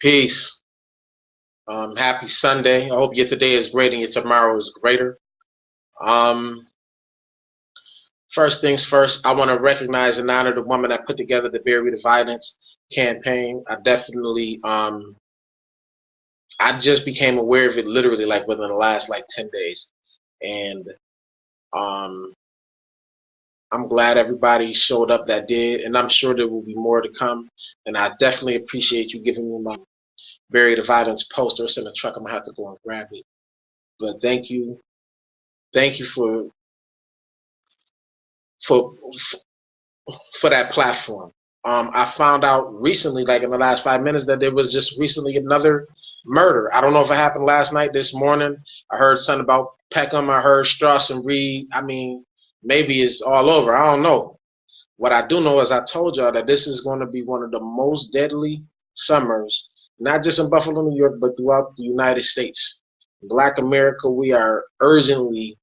Peace. Happy Sunday. I hope your today is great and your tomorrow is greater. Um, First things first, I want to recognize and honor the woman that put together the Bury the Violence campaign. I just became aware of it literally like within the last like 10 days. And um, I'm glad everybody showed up that did, and I'm sure there will be more to come. And I definitely appreciate you giving me my Bury the Violence poster. It's in the truck. I'm gonna have to go and grab it. But thank you for for that platform. I found out recently, like in the last 5 minutes, that there was just recently another murder. I don't know if it happened last night, this morning. I heard something about Peckham. I heard Strauss and Reed. I mean, maybe it's all over. I don't know. What I do know is I told y'all that this is going to be one of the most deadly summers, not just in Buffalo, New York, but throughout the United States. Black America, we are urgently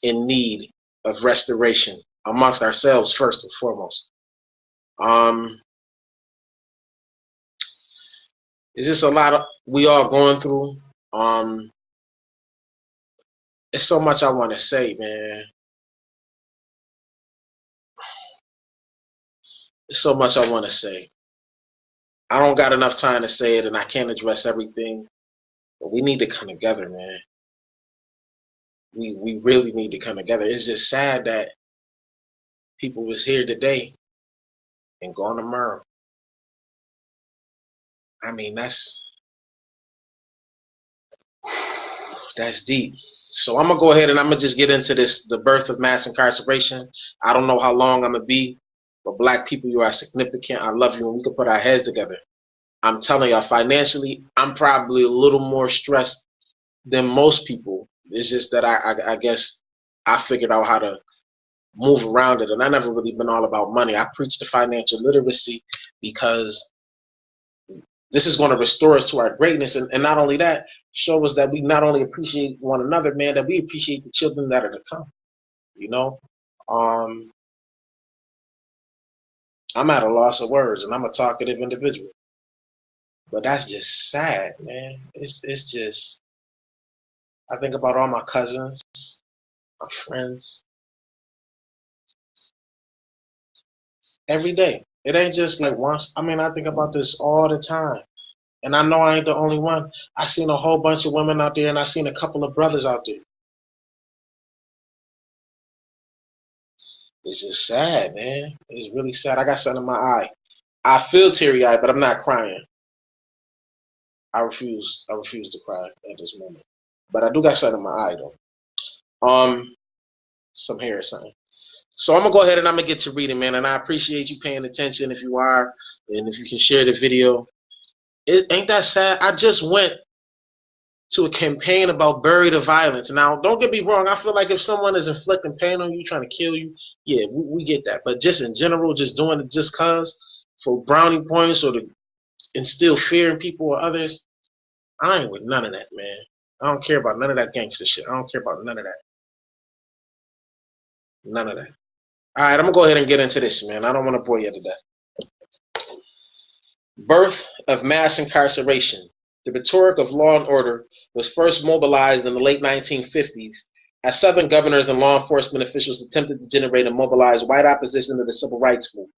in need of restoration amongst ourselves first and foremost. It's just a lot of we all going through. It's so much I want to say, man. There's so much I want to say. I don't got enough time to say it, and I can't address everything. But we need to come together, man. We really need to come together. It's just sad that people was here today and gone tomorrow. I mean, that's deep. So I'm gonna go ahead and I'm gonna just get into this, the birth of mass incarceration. I don't know how long I'm gonna be, but black people, you are significant. I love you, and we can put our heads together. I'm telling y'all, financially, I'm probably a little more stressed than most people. It's just that I guess I figured out how to move around it, and I never really been all about money. I preach the financial literacy because this is going to restore us to our greatness, and not only that, show us that we not only appreciate one another, man, that we appreciate the children that are to come. You know, I'm at a loss of words, and I'm a talkative individual, but that's just sad, man. It's just, I think about all my cousins, my friends, every day. It ain't just like once. I mean, I think about this all the time. And I know I ain't the only one. I seen a whole bunch of women out there, and I seen a couple of brothers out there. It's just sad, man. It's really sad. I got something in my eye. I feel teary-eyed, but I'm not crying. I refuse to cry at this moment. But I do got something in my eye, though. Some hair or something. So I'm gonna go ahead and I'm gonna get to reading, man. And I appreciate you paying attention if you are, and if you can share the video. It ain't that sad. I just went to a campaign about bury the violence. Now, don't get me wrong. I feel like if someone is inflicting pain on you, trying to kill you, yeah, we get that. But just in general, just doing it just cause for brownie points or to instill fear in people or others, I ain't with none of that, man. I don't care about none of that gangster shit. I don't care about none of that. None of that. All right, I'm gonna go ahead and get into this, man. I don't want to bore you to death. Birth of mass incarceration. The rhetoric of law and order was first mobilized in the late 1950s as Southern governors and law enforcement officials attempted to generate and mobilize white opposition to the civil rights movement.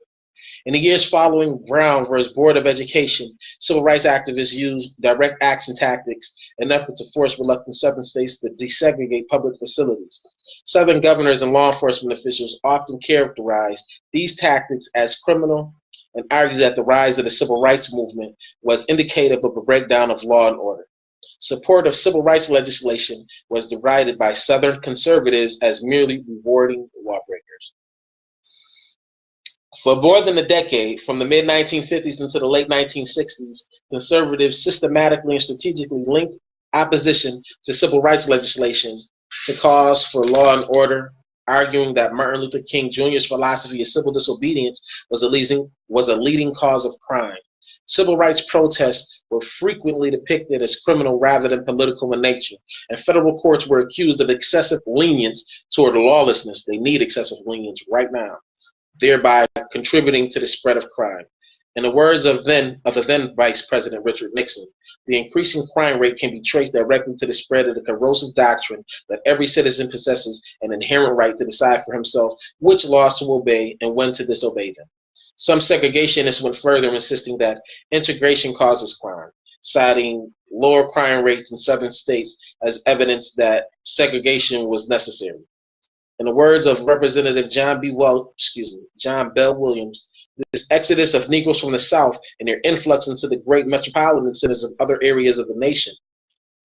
In the years following Brown versus Board of Education, civil rights activists used direct action tactics in an effort to force reluctant Southern states to desegregate public facilities. Southern governors and law enforcement officials often characterized these tactics as criminal and argued that the rise of the civil rights movement was indicative of a breakdown of law and order. Support of civil rights legislation was derided by Southern conservatives as merely rewarding lawbreakers. For more than a decade, from the mid-1950s into the late 1960s, conservatives systematically and strategically linked opposition to civil rights legislation to cause for law and order, arguing that Martin Luther King Jr.'s philosophy of civil disobedience was a leading cause of crime. Civil rights protests were frequently depicted as criminal rather than political in nature, and federal courts were accused of excessive lenience toward lawlessness. They need excessive lenience right now, thereby contributing to the spread of crime. In the words of the then Vice President Richard Nixon, the increasing crime rate can be traced directly to the spread of the corrosive doctrine that every citizen possesses an inherent right to decide for himself which laws to obey and when to disobey them. Some segregationists went further, insisting that integration causes crime, citing lower crime rates in southern states as evidence that segregation was necessary. In the words of Representative John Bell Williams, this exodus of Negroes from the South and their influx into the great metropolitan centers of other areas of the nation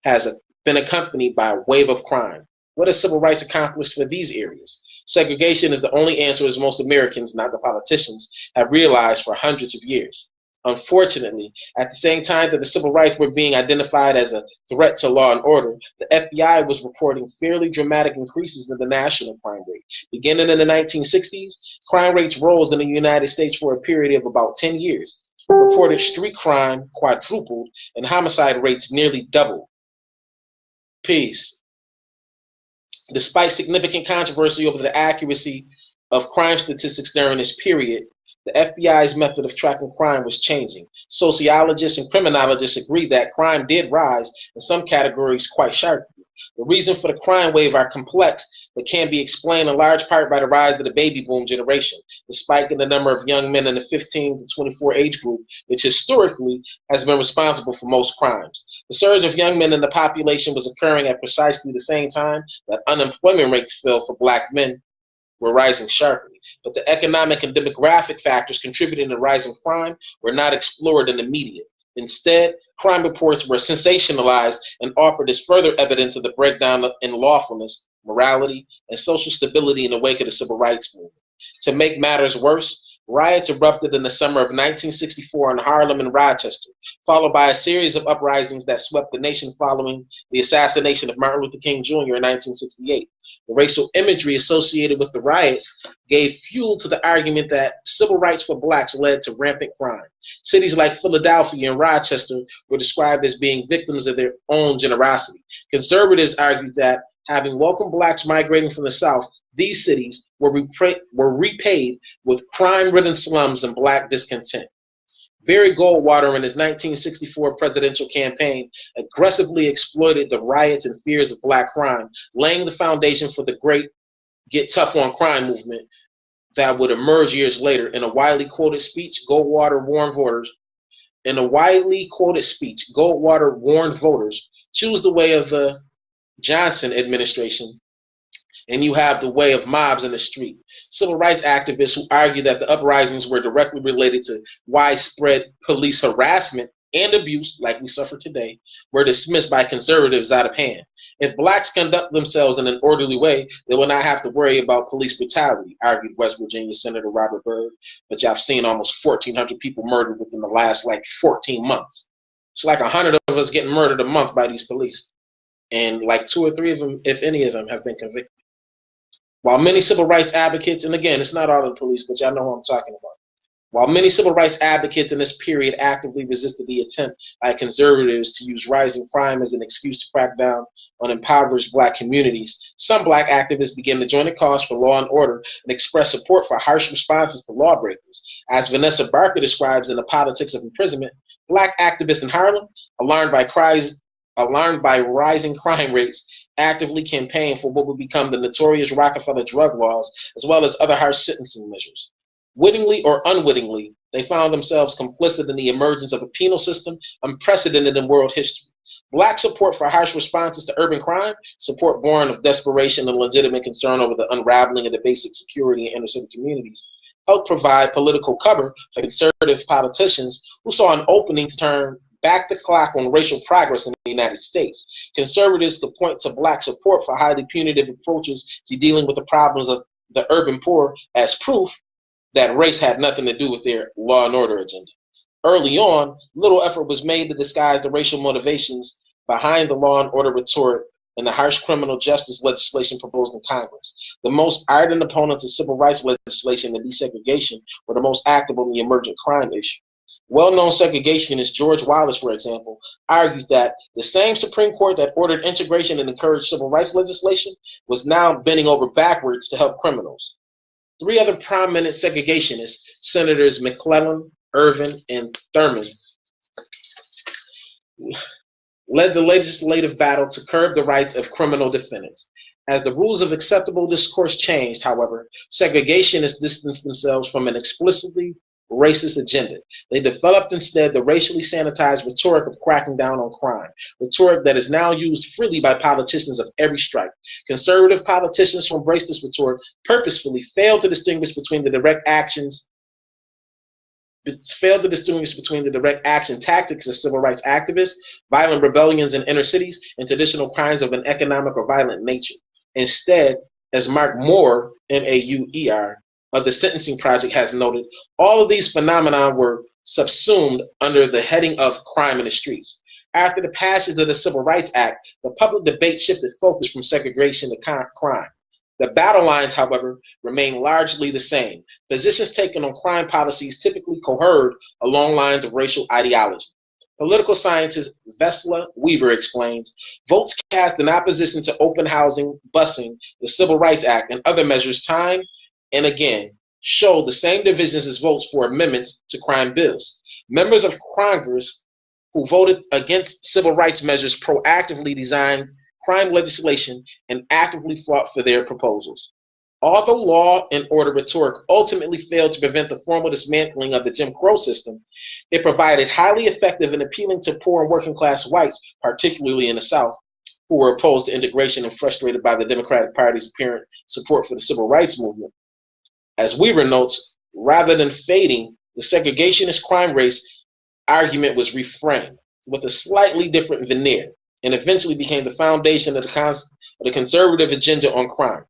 has been accompanied by a wave of crime. What has civil rights accomplished for these areas? Segregation is the only answer, as most Americans, not the politicians, have realized for hundreds of years. Unfortunately, at the same time that the civil rights were being identified as a threat to law and order, the FBI was reporting fairly dramatic increases in the national crime rate. Beginning in the 1960s, crime rates rose in the United States for a period of about 10 years. Reported street crime quadrupled and homicide rates nearly doubled. Peace. Despite significant controversy over the accuracy of crime statistics during this period, the FBI's method of tracking crime was changing. Sociologists and criminologists agree that crime did rise in some categories quite sharply. The reasons for the crime wave are complex, but can be explained in large part by the rise of the baby boom generation, the spike in the number of young men in the 15 to 24 age group, which historically has been responsible for most crimes. The surge of young men in the population was occurring at precisely the same time that unemployment rates fell for black men were rising sharply. But the economic and demographic factors contributing to rising crime were not explored in the media. Instead, crime reports were sensationalized and offered as further evidence of the breakdown in lawfulness, morality, and social stability in the wake of the civil rights movement. To make matters worse, riots erupted in the summer of 1964 in Harlem and Rochester, followed by a series of uprisings that swept the nation following the assassination of Martin Luther King Jr. in 1968. The racial imagery associated with the riots gave fuel to the argument that civil rights for blacks led to rampant crime. Cities like Philadelphia and Rochester were described as being victims of their own generosity. Conservatives argued that, having welcomed blacks migrating from the South, these cities were repaid with crime-ridden slums and black discontent. Barry Goldwater, in his 1964 presidential campaign, aggressively exploited the riots and fears of black crime, laying the foundation for the great Get Tough on Crime movement that would emerge years later. In a widely quoted speech, Goldwater warned voters, choose the way of the Johnson administration, and you have the way of mobs in the street. Civil rights activists who argue that the uprisings were directly related to widespread police harassment and abuse, like we suffer today, were dismissed by conservatives out of hand. If blacks conduct themselves in an orderly way, they will not have to worry about police brutality, argued West Virginia Senator Robert Byrd. But y'all have seen almost 1,400 people murdered within the last 14 months. It's like 100 of us getting murdered a month by these police. And 2 or 3 of them, if any of them, have been convicted. While many civil rights advocates, and again, it's not all of the police, but y'all know who I'm talking about. While many civil rights advocates in this period actively resisted the attempt by conservatives to use rising crime as an excuse to crack down on impoverished black communities, some black activists began to join the cause for law and order and express support for harsh responses to lawbreakers. As Vanessa Barker describes in The Politics of Imprisonment, black activists in Harlem, alarmed by rising crime rates, actively campaigned for what would become the notorious Rockefeller drug laws, as well as other harsh sentencing measures. Wittingly or unwittingly, they found themselves complicit in the emergence of a penal system unprecedented in world history. Black support for harsh responses to urban crime, support born of desperation and legitimate concern over the unraveling of the basic security in inner city communities, helped provide political cover for conservative politicians who saw an opening to turn back the clock on racial progress in the United States. Conservatives could point to black support for highly punitive approaches to dealing with the problems of the urban poor as proof that race had nothing to do with their law and order agenda. Early on, little effort was made to disguise the racial motivations behind the law and order rhetoric and the harsh criminal justice legislation proposed in Congress. The most ardent opponents of civil rights legislation and desegregation were the most active on the emergent crime issue. Well-known segregationist George Wallace, for example, argued that the same Supreme Court that ordered integration and encouraged civil rights legislation was now bending over backwards to help criminals. 3 other prominent segregationists, Senators McClellan, Irvin, and Thurman led the legislative battle to curb the rights of criminal defendants. As the rules of acceptable discourse changed, however, segregationists distanced themselves from an explicitly racist agenda. They developed instead the racially sanitized rhetoric of cracking down on crime, rhetoric that is now used freely by politicians of every stripe. Conservative politicians who embrace this rhetoric purposefully fail to distinguish between the direct action tactics of civil rights activists, violent rebellions in inner cities, and traditional crimes of an economic or violent nature. Instead, as Mark Moore, Mauer, of the Sentencing Project has noted, all of these phenomena were subsumed under the heading of crime in the streets. After the passage of the Civil Rights Act, the public debate shifted focus from segregation to crime. The battle lines, however, remain largely the same. Positions taken on crime policies typically cohered along lines of racial ideology. Political scientist Vesla Weaver explains, votes cast in opposition to open housing, busing, the Civil Rights Act, and other measures time and again show the same divisions as votes for amendments to crime bills. Members of Congress who voted against civil rights measures proactively designed crime legislation and actively fought for their proposals. Although law and order rhetoric ultimately failed to prevent the formal dismantling of the Jim Crow system, it provided highly effective and appealing to poor and working class whites, particularly in the South, who were opposed to integration and frustrated by the Democratic Party's apparent support for the civil rights movement. As Weaver notes, rather than fading, the segregationist crime race argument was reframed with a slightly different veneer and eventually became the foundation of the conservative agenda on crime.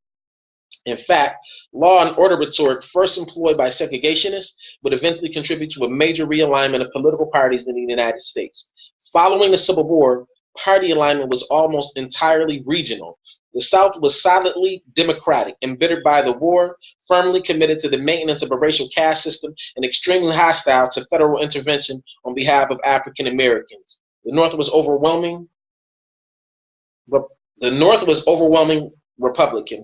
In fact, law and order rhetoric first employed by segregationists would eventually contribute to a major realignment of political parties in the United States. Following the Civil War, party alignment was almost entirely regional. The South was solidly Democratic, embittered by the war, firmly committed to the maintenance of a racial caste system, and extremely hostile to federal intervention on behalf of African Americans. The North was overwhelming Republican,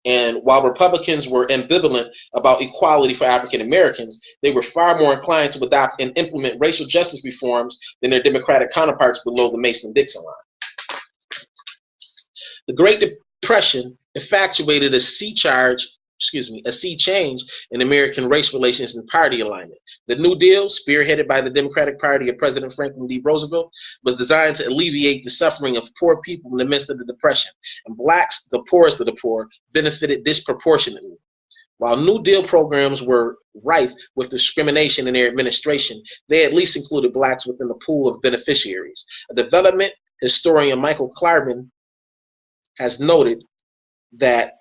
and while Republicans were ambivalent about equality for African Americans, they were far more inclined to adopt and implement racial justice reforms than their Democratic counterparts below the Mason-Dixon line. The Great Depression effectuated a sea change in American race relations and party alignment. The New Deal, spearheaded by the Democratic Party of President Franklin D. Roosevelt, was designed to alleviate the suffering of poor people in the midst of the Depression, and blacks, the poorest of the poor, benefited disproportionately. While New Deal programs were rife with discrimination in their administration, they at least included blacks within the pool of beneficiaries. A development historian, Michael Clarman, has noted that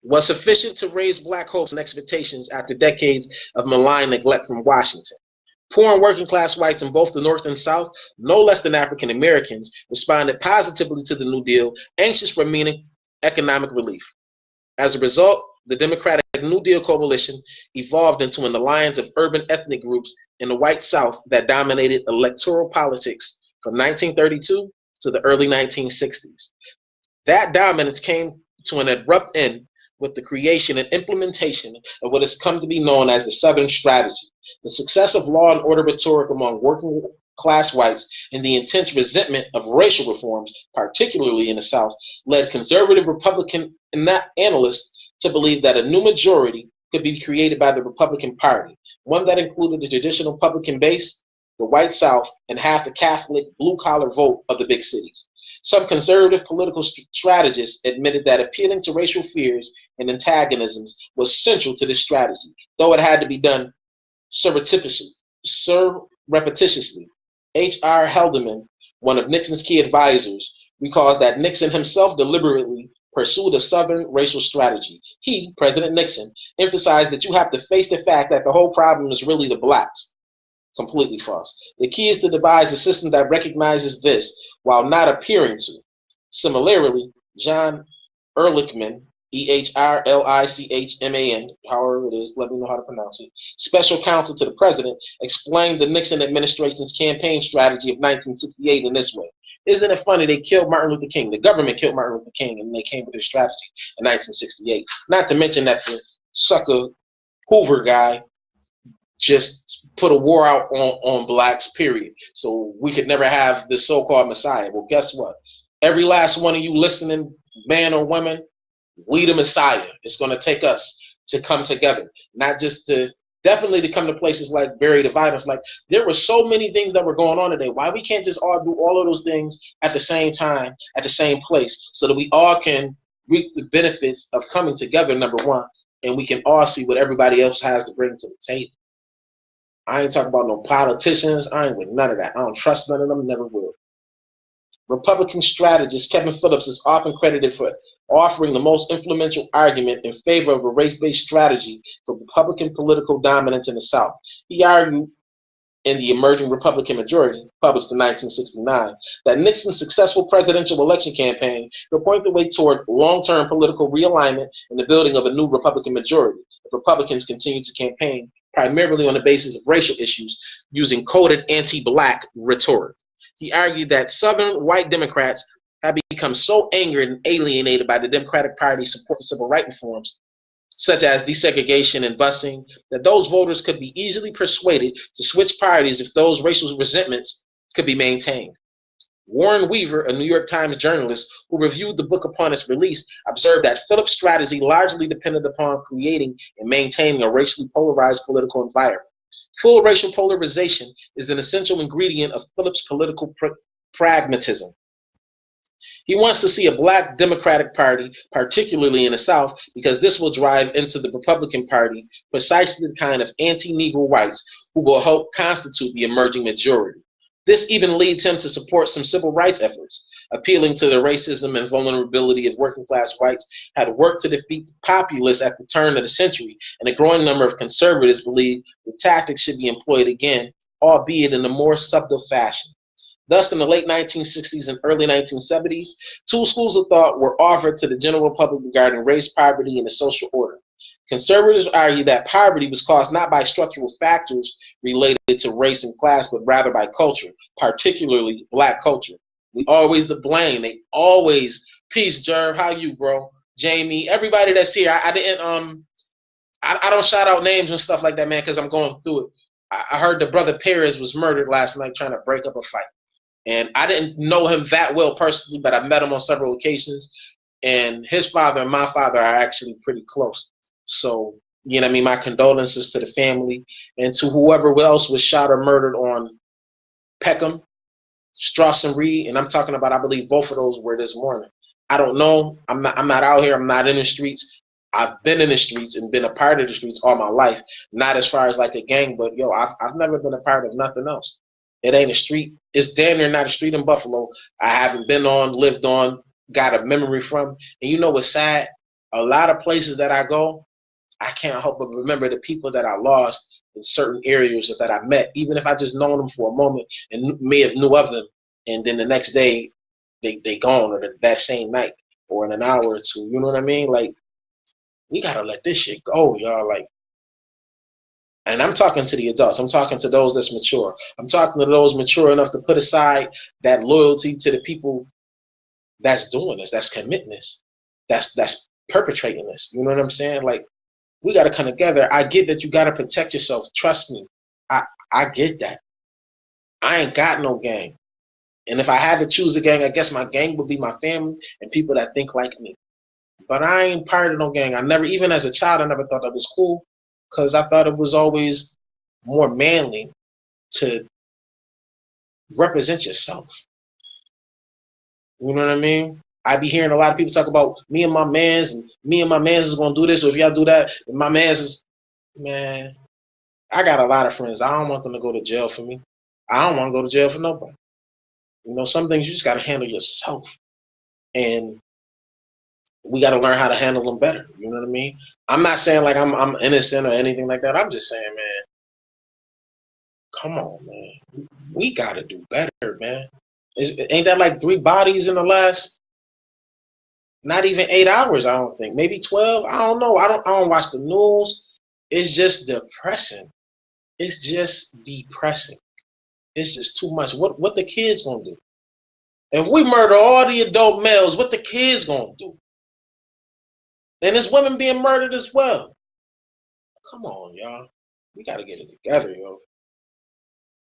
was sufficient to raise black hopes and expectations after decades of malign neglect from Washington. Poor and working class whites in both the North and South, no less than African Americans, responded positively to the New Deal, anxious for meaningful economic relief. As a result, the Democratic New Deal coalition evolved into an alliance of urban ethnic groups in the white South that dominated electoral politics from 1932 to the early 1960s. That dominance came to an abrupt end with the creation and implementation of what has come to be known as the Southern Strategy. The success of law and order rhetoric among working class whites and the intense resentment of racial reforms, particularly in the South, led conservative Republican analysts to believe that a new majority could be created by the Republican Party, one that included the traditional Republican base, the white South, and half the Catholic blue-collar vote of the big cities. Some conservative political strategists admitted that appealing to racial fears and antagonisms was central to this strategy, though it had to be done surreptitiously. H.R. Helderman, one of Nixon's key advisors, recalls that Nixon himself deliberately pursued a Southern racial strategy. He, President Nixon, emphasized that you have to face the fact that the whole problem is really the blacks. Completely false. The key is to devise a system that recognizes this while not appearing to. Similarly, John Ehrlichman, Ehrlichman, however it is, let me know how to pronounce it, special counsel to the president, explained the Nixon administration's campaign strategy of 1968 in this way. Isn't it funny they killed Martin Luther King? The government killed Martin Luther King and they came with their strategy in 1968. Not to mention that the sucker Hoover guy just put a war out on blacks, period. So we could never have this so-called Messiah. Well, guess what? Every last one of you listening, man or woman, we the Messiah. It's going to take us to come together, not just to definitely to come to places like bury the violence. Like there were so many things that were going on today. Why we can't just all do all of those things at the same time, at the same place, so that we all can reap the benefits of coming together, number one, and we can all see what everybody else has to bring to the table. I ain't talking about no politicians. I ain't with none of that. I don't trust none of them, never will. Republican strategist Kevin Phillips is often credited for offering the most influential argument in favor of a race-based strategy for Republican political dominance in the South. He argued in The Emerging Republican Majority, published in 1969, that Nixon's successful presidential election campaign would point the way toward long-term political realignment and the building of a new Republican majority if Republicans continued to campaign primarily on the basis of racial issues using coded anti-black rhetoric. He argued that Southern white Democrats had become so angered and alienated by the Democratic Party's support for civil rights reforms, such as desegregation and busing, that those voters could be easily persuaded to switch parties if those racial resentments could be maintained. Warren Weaver, a New York Times journalist who reviewed the book upon its release, observed that Phillips' strategy largely depended upon creating and maintaining a racially polarized political environment. Full racial polarization is an essential ingredient of Phillips' political pragmatism. He wants to see a black Democratic Party, particularly in the South, because this will drive into the Republican Party precisely the kind of anti-Negro whites who will help constitute the emerging majority. This even leads him to support some civil rights efforts, appealing to the racism and vulnerability of working-class whites had worked to defeat the populists at the turn of the century, and a growing number of conservatives believe the tactics should be employed again, albeit in a more subtle fashion. Thus, in the late 1960s and early 1970s, two schools of thought were offered to the general public regarding race, poverty, and the social order. Conservatives argue that poverty was caused not by structural factors related to race and class, but rather by culture, particularly black culture. We always the blame. They always, peace, Jerv, how you, bro? Jamie, everybody that's here. I don't shout out names and stuff like that, man, because I'm going through it. I heard the brother Perez was murdered last night trying to break up a fight. And I didn't know him that well personally, but I met him on several occasions. And his father and my father are actually pretty close. So, you know what I mean? My condolences to the family and to whoever else was shot or murdered on Peckham, Strauss and Reed. And I'm talking about, I believe both of those were this morning. I don't know. I'm not out here. I'm not in the streets. I've been in the streets and been a part of the streets all my life. Not as far as like a gang, but yo, I've never been a part of nothing else. It ain't a street. It's damn near not a street in Buffalo I haven't been on, lived on, got a memory from. And you know what's sad? A lot of places that I go, I can't help but remember the people that I lost in certain areas that I met, even if I just known them for a moment and may have knew of them. And then the next day, they gone, or that same night, or in an hour or two. You know what I mean? Like, we got to let this shit go, y'all. Like, and I'm talking to the adults. I'm talking to those that's mature. I'm talking to those mature enough to put aside that loyalty to the people that's doing this, that's committing this, that's perpetrating this. You know what I'm saying? Like, we got to come together. I get that you got to protect yourself. Trust me. I get that. I ain't got no gang. And if I had to choose a gang, I guess my gang would be my family and people that think like me. But I ain't part of no gang. I never, even as a child, I never thought that was cool because I thought it was always more manly to represent yourself. You know what I mean? I be hearing a lot of people talk about me and my mans is going to do this, or if y'all do that, my mans is, man, I got a lot of friends. I don't want them to go to jail for me. I don't want to go to jail for nobody. You know, some things you just got to handle yourself. And we got to learn how to handle them better. You know what I mean? I'm not saying like I'm innocent or anything like that. I'm just saying, man, come on, man. We got to do better, man. Ain't that like 3 bodies in the last, not even 8 hours, I don't think. Maybe 12. I don't know. I don't watch the news. It's just depressing. It's just depressing. It's just too much. What the kids gonna do? If we murder all the adult males, what the kids gonna do? And there's women being murdered as well. Come on, y'all. We gotta get it together, yo.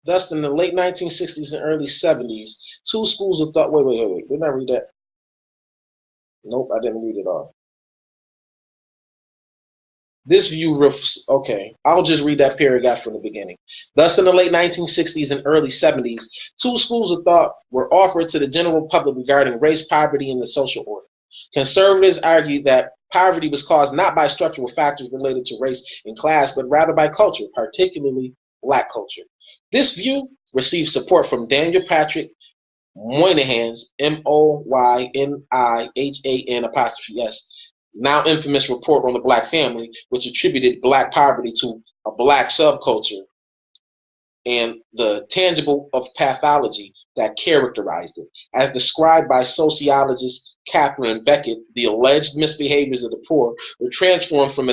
Thus, in the late 1960s and early 70s, two schools of thought. Wait. Didn't I read that? Nope, I didn't read it all. This view okay, I'll just read that paragraph from the beginning. Thus, in the late 1960s and early 70s, two schools of thought were offered to the general public regarding race, poverty, and the social order. Conservatives argued that poverty was caused not by structural factors related to race and class, but rather by culture, particularly black culture. This view received support from Daniel Patrick Moynihan's Moynihan', now infamous report on the black family, which attributed black poverty to a black subculture and the tangible of pathology that characterized it. As described by sociologist Catherine Beckett, the alleged misbehaviors of the poor were transformed from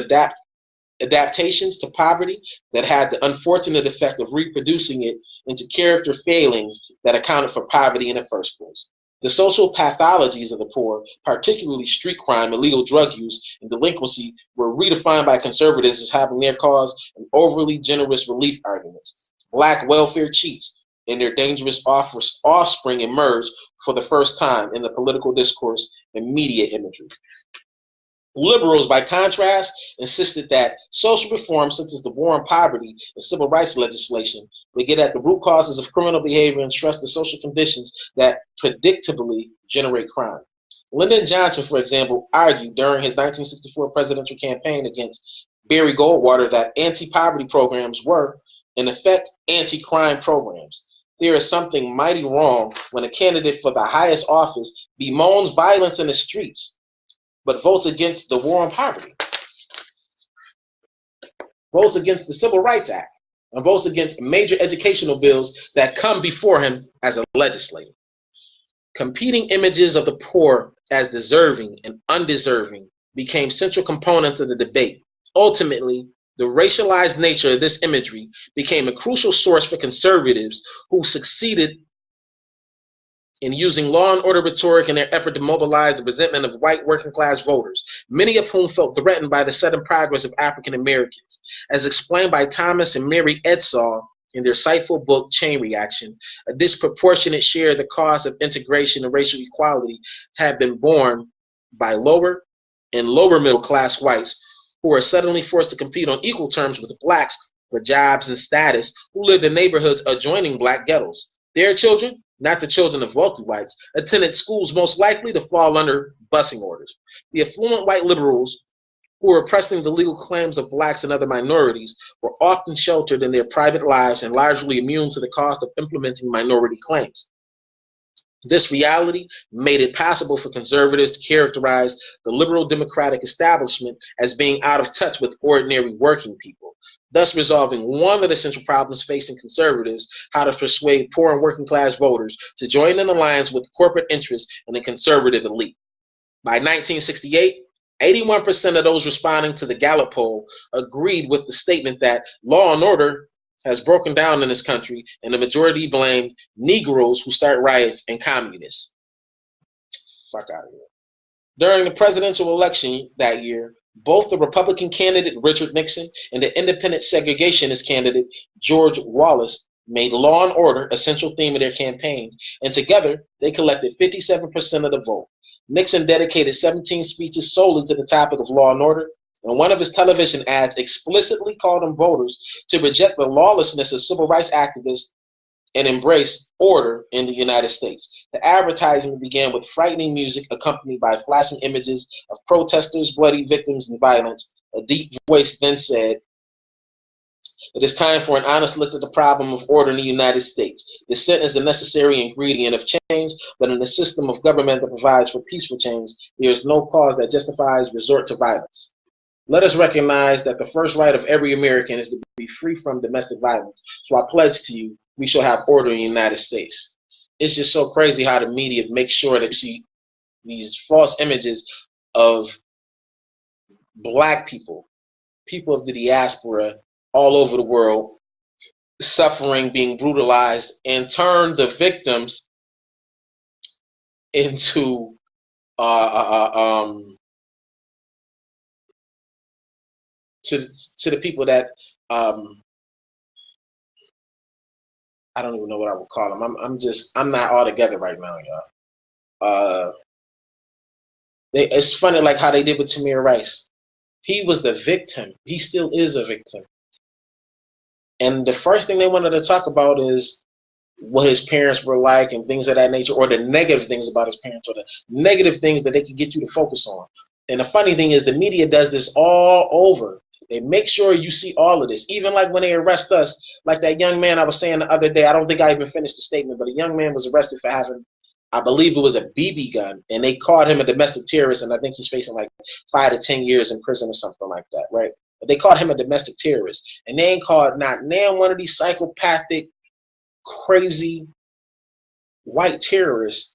adaptations to poverty that had the unfortunate effect of reproducing it into character failings that accounted for poverty in the first place. The social pathologies of the poor, particularly street crime, illegal drug use, and delinquency, were redefined by conservatives as having their cause in overly generous relief arguments. Black welfare cheats and their dangerous offspring emerged for the first time in the political discourse and media imagery. Liberals, by contrast, insisted that social reforms such as the war on poverty and civil rights legislation would get at the root causes of criminal behavior and stress the social conditions that predictably generate crime. Lyndon Johnson, for example, argued during his 1964 presidential campaign against Barry Goldwater that anti-poverty programs were, in effect, anti-crime programs. There is something mighty wrong when a candidate for the highest office bemoans violence in the streets, but votes against the war on poverty, votes against the Civil Rights Act, and votes against major educational bills that come before him as a legislator. Competing images of the poor as deserving and undeserving became central components of the debate. Ultimately, the racialized nature of this imagery became a crucial source for conservatives who succeeded in using law and order rhetoric in their effort to mobilize the resentment of white working-class voters, many of whom felt threatened by the sudden progress of African Americans. As explained by Thomas and Mary Edsall in their insightful book, Chain Reaction, a disproportionate share of the cost of integration and racial equality had been borne by lower and lower middle-class whites who were suddenly forced to compete on equal terms with blacks for jobs and status who lived in neighborhoods adjoining black ghettos. Their children, not the children of wealthy whites, attended schools most likely to fall under busing orders. The affluent white liberals who were pressing the legal claims of blacks and other minorities were often sheltered in their private lives and largely immune to the cost of implementing minority claims. This reality made it possible for conservatives to characterize the liberal democratic establishment as being out of touch with ordinary working people, thus resolving one of the central problems facing conservatives: how to persuade poor and working class voters to join in alliance with corporate interests and the conservative elite. By 1968, 81% of those responding to the Gallup poll agreed with the statement that law and order has broken down in this country, and the majority blamed Negroes who start riots and communists. Fuck out of here. During the presidential election that year, both the Republican candidate Richard Nixon and the independent segregationist candidate George Wallace made law and order a central theme of their campaigns, and together they collected 57% of the vote. Nixon dedicated 17 speeches solely to the topic of law and order, and one of his television ads explicitly called on voters to reject the lawlessness of civil rights activists and embrace order in the United States. The advertising began with frightening music accompanied by flashing images of protesters, bloody victims, and violence. A deep voice then said, "It is time for an honest look at the problem of order in the United States. Dissent is a necessary ingredient of change, but in a system of government that provides for peaceful change, there is no cause that justifies resort to violence. Let us recognize that the first right of every American is to be free from domestic violence. So I pledge to you, we shall have order in the United States." It's just so crazy how the media makes sure that you see these false images of black people, people of the diaspora all over the world, suffering, being brutalized, and turn the victims into to the people that I don't even know what I would call them. I'm not all together right now, y'all. Uh, it's funny like how they did with Tamir Rice. He was the victim. He still is a victim. And the first thing they wanted to talk about is what his parents were like and things of that nature, or the negative things about his parents, or the negative things that they could get you to focus on. And the funny thing is the media does this all over. They make sure you see all of this. Even like when they arrest us, like that young man I was saying the other day, I don't think I even finished the statement, but a young man was arrested for having, I believe it was a BB gun, and they called him a domestic terrorist, and I think he's facing like 5 to 10 years in prison or something like that, right? But they called him a domestic terrorist, and they ain't called not one of these psychopathic, crazy white terrorists.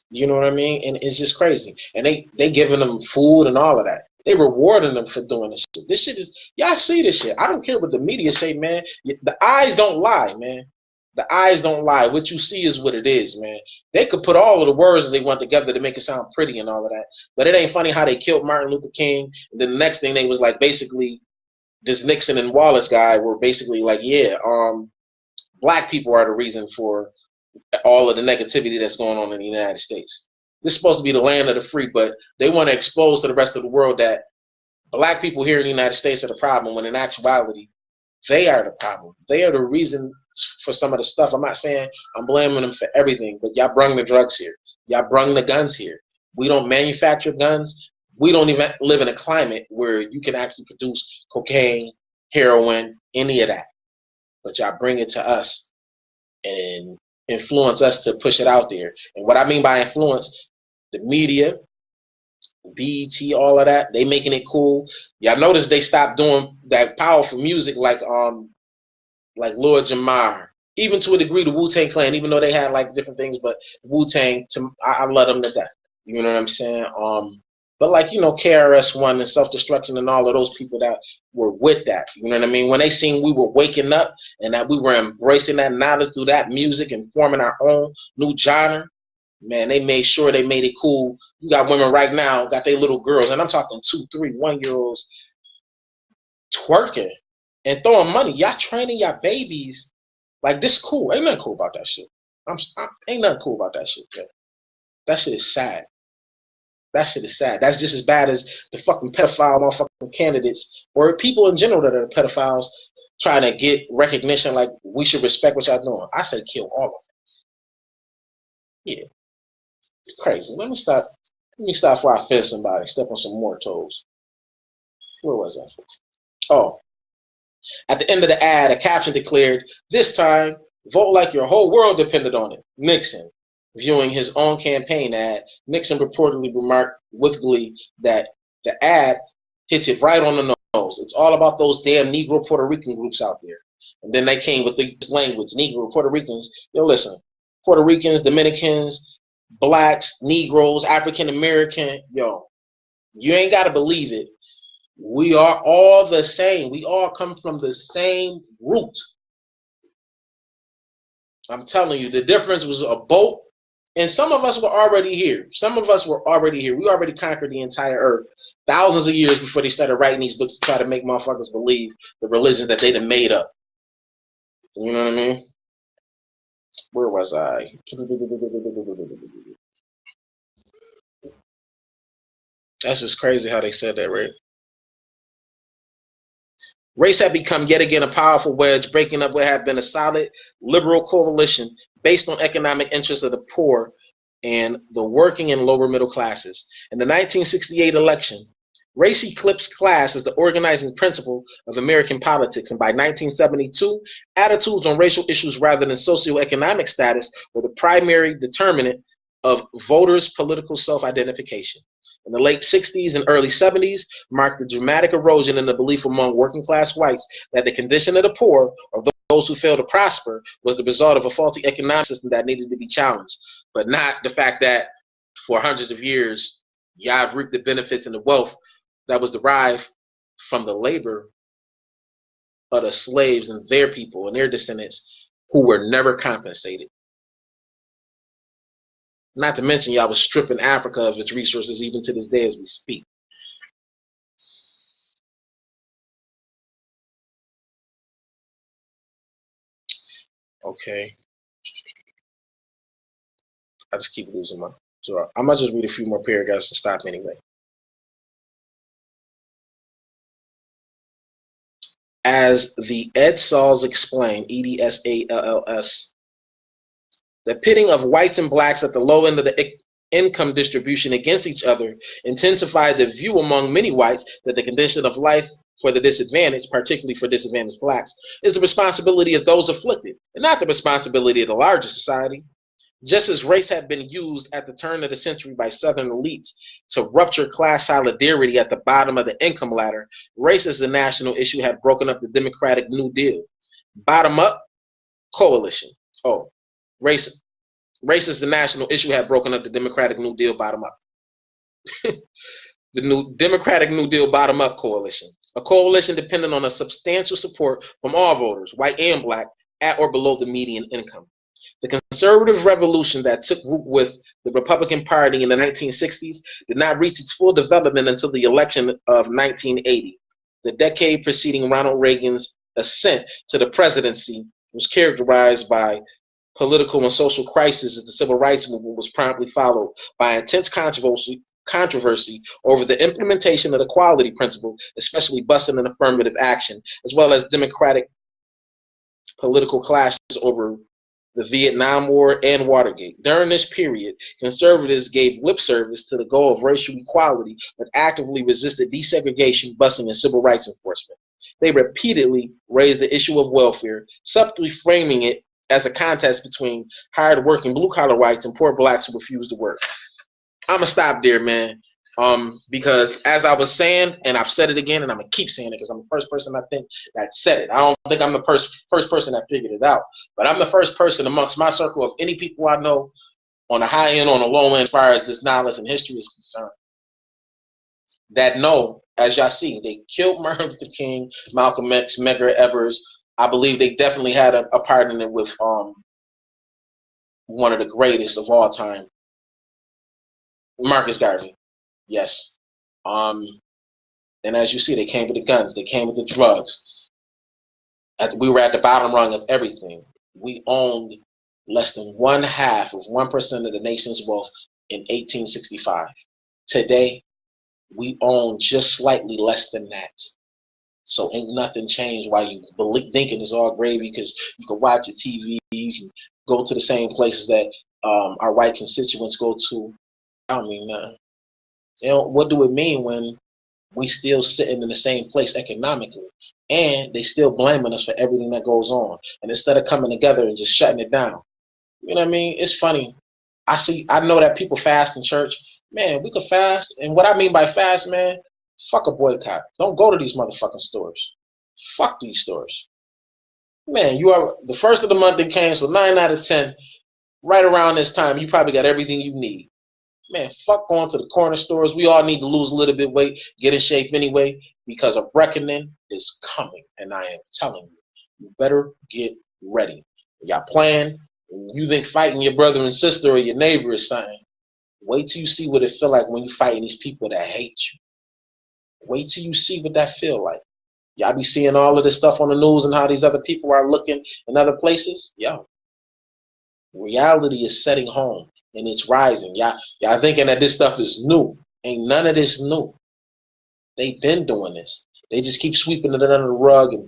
You know what I mean? And it's just crazy. And they giving them food and all of that. They rewarding them for doing this shit. This shit is, y'all see this shit. I don't care what the media say, man. The eyes don't lie, man. The eyes don't lie. What you see is what it is, man. They could put all of the words that they want together to make it sound pretty and all of that. But it ain't funny how they killed Martin Luther King. And then the next thing they was like, basically, this Nixon and Wallace guy were basically like, yeah, black people are the reason for all of the negativity that's going on in the United States. This is supposed to be the land of the free, but they want to expose to the rest of the world that black people here in the United States are the problem, when in actuality, they are the problem. They are the reason for some of the stuff. I'm not saying I'm blaming them for everything, but y'all brung the drugs here. Y'all brung the guns here. We don't manufacture guns. We don't even live in a climate where you can actually produce cocaine, heroin, any of that. But y'all bring it to us and influence us to push it out there. And what I mean by influence, the media, BET, all of that, they making it cool. Y'all notice they stopped doing that powerful music like Lord Jamar. Even to a degree, the Wu-Tang Clan, even though they had like different things, but Wu-Tang, I love them to death. You know what I'm saying? But like, you know, KRS-One and Self-Destruction and all of those people that were with that, you know what I mean? When they seen we were waking up and that we were embracing that knowledge through that music and forming our own new genre, man, they made sure they made it cool. You got women right now, got their little girls, and I'm talking 2, 3, 1-year-olds twerking and throwing money. Y'all training y'all babies. Like, this cool. Ain't nothing cool about that shit. Ain't nothing cool about that shit, man. That shit is sad. That shit is sad. That's just as bad as the fucking pedophile motherfucking candidates or people in general that are pedophiles trying to get recognition like we should respect what y'all doing. I say kill all of them. Yeah. Crazy. Let me stop before I offend somebody. Step on some more toes. Where was I? Oh. At the end of the ad, a caption declared, "This time, vote like your whole world depended on it." Nixon. Viewing his own campaign ad, Nixon reportedly remarked with glee that the ad hits it right on the nose. It's all about those damn Negro Puerto Rican groups out there. And then they came with this language, Negro Puerto Ricans. Yo, listen, Puerto Ricans, Dominicans, blacks, Negroes, African American, yo, you ain't got to believe it. We are all the same. We all come from the same root. I'm telling you, the difference was a boat. And some of us were already here. We already conquered the entire earth thousands of years before they started writing these books to try to make motherfuckers believe the religion that they done made up. You know what I mean? Where was I? That's just crazy how they said that, right? Race had become yet again a powerful wedge, breaking up what had been a solid liberal coalition based on economic interests of the poor and the working and lower middle classes. In the 1968 election, race eclipsed class as the organizing principle of American politics, and by 1972, attitudes on racial issues rather than socioeconomic status were the primary determinant of voters' political self-identification. In the late 60s and early 70s marked the dramatic erosion in the belief among working-class whites that the condition of the poor, or those who failed to prosper, was the result of a faulty economic system that needed to be challenged, but not the fact that for hundreds of years, y'all have reaped the benefits and the wealth that was derived from the labor of the slaves and their people and their descendants who were never compensated. Not to mention, y'all was stripping Africa of its resources even to this day as we speak. Okay. I just keep losing my. So I might just read a few more paragraphs and stop anyway. As the Edsalls explain, EDSALLS, the pitting of whites and blacks at the low end of the income distribution against each other intensified the view among many whites that the condition of life for the disadvantaged, particularly for disadvantaged blacks, is the responsibility of those afflicted, and not the responsibility of the larger society. Just as race had been used at the turn of the century by Southern elites to rupture class solidarity at the bottom of the income ladder, race as the national issue had broken up the Democratic New Deal. Bottom up, coalition. Oh, race as the national issue had broken up the Democratic New Deal bottom up. The new Democratic New Deal bottom up coalition. A coalition dependent on a substantial support from all voters, white and black, at or below the median income. The conservative revolution that took root with the Republican Party in the 1960s did not reach its full development until the election of 1980. The decade preceding Ronald Reagan's ascent to the presidency was characterized by political and social crisis as the civil rights movement was promptly followed by intense controversy over the implementation of the equality principle, especially busing and affirmative action, as well as democratic political clashes over the Vietnam War and Watergate. During this period, conservatives gave lip service to the goal of racial equality, but actively resisted desegregation, busing, and civil rights enforcement. They repeatedly raised the issue of welfare, subtly framing it as a contest between hard-working blue-collar whites and poor blacks who refused to work. I'm gonna stop there, man. Because as I was saying, and I've said it again, and I'm gonna keep saying it because I'm the first person I think that said it. I don't think I'm the first person that figured it out, but I'm the first person amongst my circle of any people I know on the high end, on the low end, as far as this knowledge and history is concerned, that know, as y'all see, they killed Martin Luther King, Malcolm X, Medgar Evers. I believe they definitely had a part in it with one of the greatest of all time, Marcus Garvey. Yes. And as you see, they came with the guns, they came with the drugs. We were at the bottom rung of everything. We owned less than 1/2 of 1% of the nation's wealth in 1865. Today, we own just slightly less than that. So ain't nothing changed while you thinking it's all gravy because you can watch your TV, you can go to the same places that our white constituents go to. I don't mean nothing. What do it mean when we still sitting in the same place economically, and they still blaming us for everything that goes on? And instead of coming together and just shutting it down, you know what I mean? It's funny. I know that people fast in church. Man, we could fast, and what I mean by fast, man, fuck a boycott. Don't go to these motherfucking stores. Fuck these stores. Man, you are the first of the month that came, so 9 out of 10, right around this time, you probably got everything you need. Man, fuck going to the corner stores. We all need to lose a little bit of weight, get in shape anyway, because a reckoning is coming. And I am telling you, you better get ready. Y'all playing, you think fighting your brother and sister or your neighbor is something. Wait till you see what it feel like when you fighting these people that hate you. Wait till you see what that feel like. Y'all be seeing all of this stuff on the news and how these other people are looking in other places. Yo, reality is setting home. And it's rising. Y'all thinking that this stuff is new. Ain't none of this new. They've been doing this. They just keep sweeping it under the rug and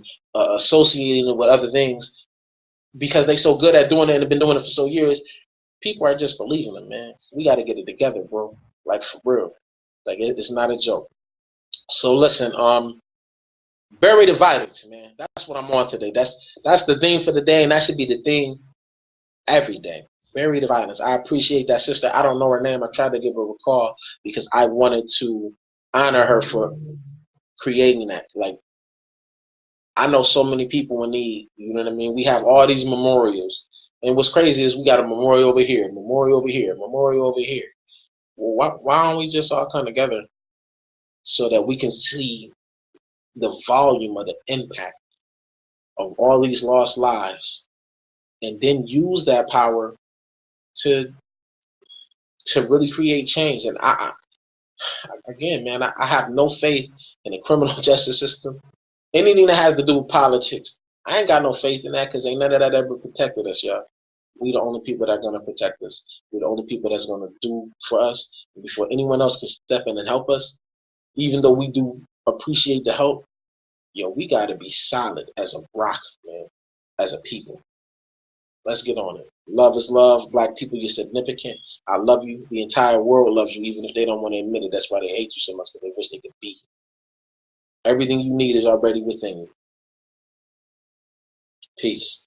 associating it with other things because they so good at doing it and have been doing it for so years. People are just believing them, man. We got to get it together, bro. Like, for real. Like, it's not a joke. So listen, bury the violence, man. That's what I'm on today. That's the theme for the day, and that should be the theme every day. Bury the violence. I appreciate that sister. I don't know her name. I tried to give her a call because I wanted to honor her for creating that. Like, I know so many people in need. You know what I mean? We have all these memorials. And what's crazy is we got a memorial over here, memorial over here, memorial over here. Well, why don't we just all come together so that we can see the volume of the impact of all these lost lives and then use that power to really create change. And again, man, I have no faith in the criminal justice system. Anything that has to do with politics, I ain't got no faith in that because ain't none of that ever protected us, y'all. We the only people that are gonna protect us. We're the only people that's gonna do for us. And before anyone else can step in and help us, even though we do appreciate the help, yo, we gotta be solid as a rock, man, as a people. Let's get on it. Love is love. Black people, you're significant. I love you. The entire world loves you, even if they don't want to admit it. That's why they hate you so much, because they wish they could be you. Everything you need is already within you. Peace.